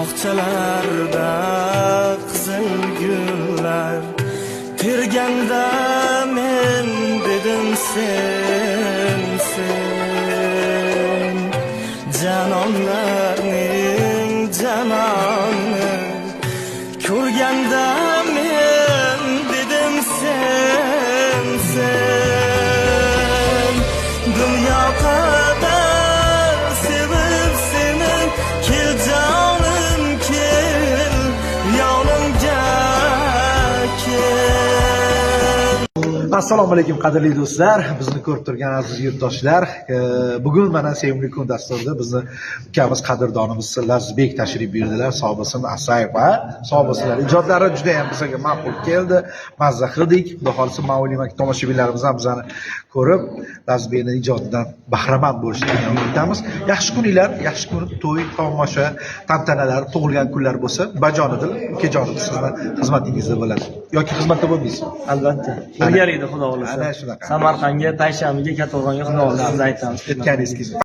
bog'chalarda qizil gullar terganda men dedim sen janonlarning janoni ko'rganda men dedim sen dunyo qadar sevib seni kel jonim kel yonimga kel. Assalomu alaykum qadrli do'stlar, bizni ko'rib turgan aziz yurtdoshlar. Bugun mana sevimli kun dasturida bizni ukamiz qadrdonimiz Lazizbek tashrif buyurdilar. Sog' bo'lsin, asayib va sog' bo'lsinlar. Ijodlari juda ham bizga ma'qul keldi. Mazza qildik. Xudo xolisa ma'lumot tomoshabinlarimiz ham bizani ko'rib Lazizbekning ijodidan bahramand bo'lishini umidamiz. Yaxshi kuninglar, yaxshi kun, to'y, tomosha, tantanalar, tug'ilgan kunlar bo'lsa, bajonidil, ukajonimiz sizni xizmatingizda bo'ladi. Yoki xizmatda bo'lmaysiz. Albatta. Birgalikda xudo Ana xolisa. shunaqa. Samarqandga, Payshanbaga, Kattaqo'rg'onga xudo xolisa siz aytamiz. Aytganingiz kelsin.